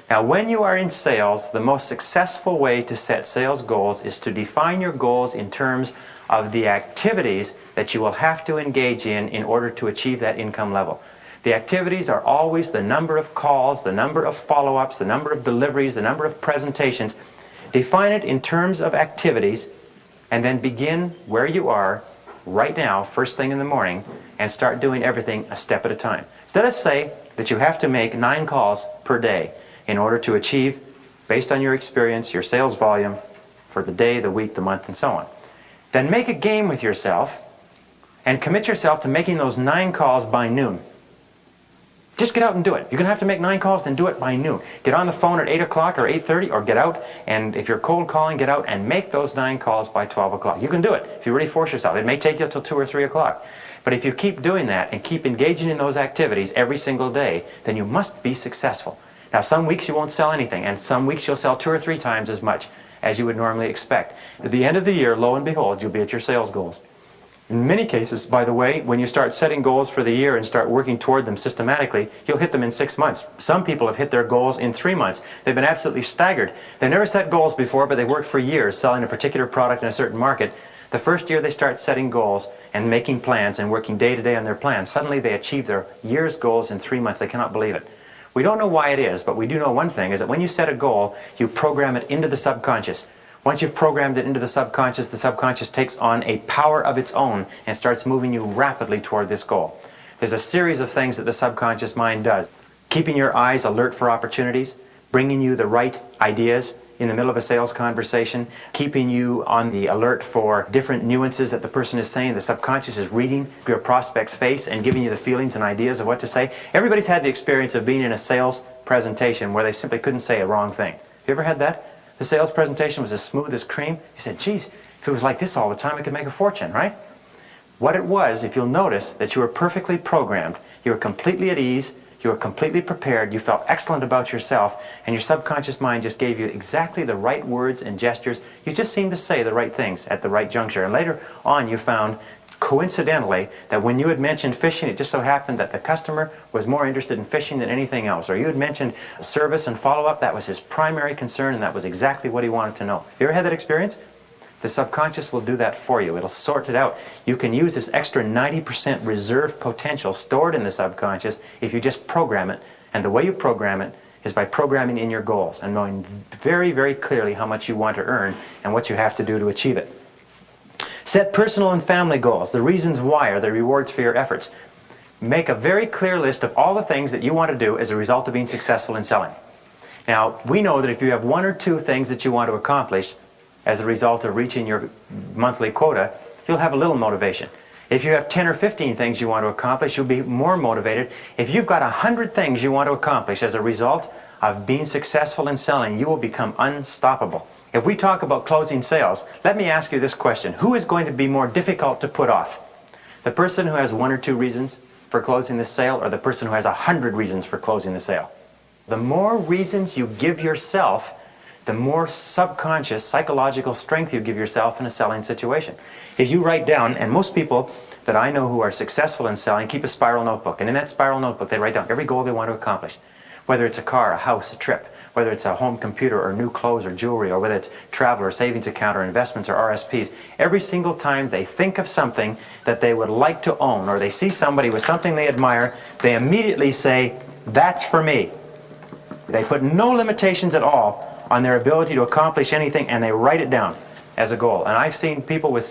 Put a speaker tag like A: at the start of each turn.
A: Now, when you are in sales, the most successful way to set sales goals is to define your goals in terms of the activities that you will have to engage in order to achieve that income level. The activities are always the number of calls, the number of follow-ups, the number of deliveries, the number of presentations. Define it in terms of activities, and then begin where you are right now, first thing in the morning, and start doing everything a step at a time. So let us say that you have to make 9 calls per day in order to achieve, based on your experience, your sales volume for the day, the week, the month, and so on. Then make a game with yourself and commit yourself to making those 9 calls by noon. Just get out and do it. You're going to have to make 9 calls, then do it by noon. Get on the phone at 8 o'clock or 8:30, or get out, and if you're cold calling, get out and make those 9 calls by 12 o'clock. You can do it if you really force yourself. It may take you until 2 or 3 o'clock. But if you keep doing that and keep engaging in those activities every single day, then you must be successful. Now, some weeks you won't sell anything, and some weeks you'll sell 2 or 3 times as much as you would normally expect. At the end of the year, lo and behold, you'll be at your sales goals. In many cases, by the way, when you start setting goals for the year and start working toward them systematically, you'll hit them in 6 months. Some people have hit their goals in 3 months. They've been absolutely staggered. They've never set goals before, but they've worked for years selling a particular product in a certain market. The first year they start setting goals and making plans and working day to day on their plans, suddenly they achieve their year's goals in 3 months. They cannot believe it. We don't know why it is, but we do know one thing, is that when you set a goal, you program it into the subconscious. Once you've programmed it into the subconscious takes on a power of its own and starts moving you rapidly toward this goal. There's a series of things that the subconscious mind does. Keeping your eyes alert for opportunities, bringing you the right ideas in the middle of a sales conversation, keeping you on the alert for different nuances that the person is saying. The subconscious is reading your prospect's face and giving you the feelings and ideas of what to say. Everybody's had the experience of being in a sales presentation where they simply couldn't say a wrong thing. Have you ever had that? The sales presentation was as smooth as cream. You said, geez, if it was like this all the time, I could make a fortune, right? What it was, if you'll notice, that you were perfectly programmed. You were completely at ease. You were completely prepared. You felt excellent about yourself. And your subconscious mind just gave you exactly the right words and gestures. You just seemed to say the right things at the right juncture. And later on, you found, coincidentally, that when you had mentioned fishing, it just so happened that the customer was more interested in fishing than anything else. Or you had mentioned service and follow-up. That was his primary concern, and that was exactly what he wanted to know. You ever had that experience? The subconscious will do that for you. It'll sort it out. You can use this extra 90% reserve potential stored in the subconscious if you just program it. And the way you program it is by programming in your goals and knowing very, very clearly how much you want to earn and what you have to do to achieve it. Set personal and family goals. The reasons why are the rewards for your efforts. Make a very clear list of all the things that you want to do as a result of being successful in selling. Now, we know that if you have 1 or 2 things that you want to accomplish as a result of reaching your monthly quota, you'll have a little motivation. If you have 10 or 15 things you want to accomplish, you'll be more motivated. If you've got 100 things you want to accomplish as a result of being successful in selling, you will become unstoppable. If we talk about closing sales, let me ask you this question. Who is going to be more difficult to put off? The person who has 1 or 2 reasons for closing the sale, or the person who has 100 reasons for closing the sale? The more reasons you give yourself, the more subconscious psychological strength you give yourself in a selling situation. If you write down, and most people that I know who are successful in selling keep a spiral notebook, and in that spiral notebook they write down every goal they want to accomplish. Whether it's a car, a house, a trip, whether it's a home computer or new clothes or jewelry, or whether it's travel or savings account or investments or RSPs, every single time they think of something that they would like to own, or they see somebody with something they admire, they immediately say, that's for me. They put no limitations at all on their ability to accomplish anything, and they write it down as a goal. And I've seen people with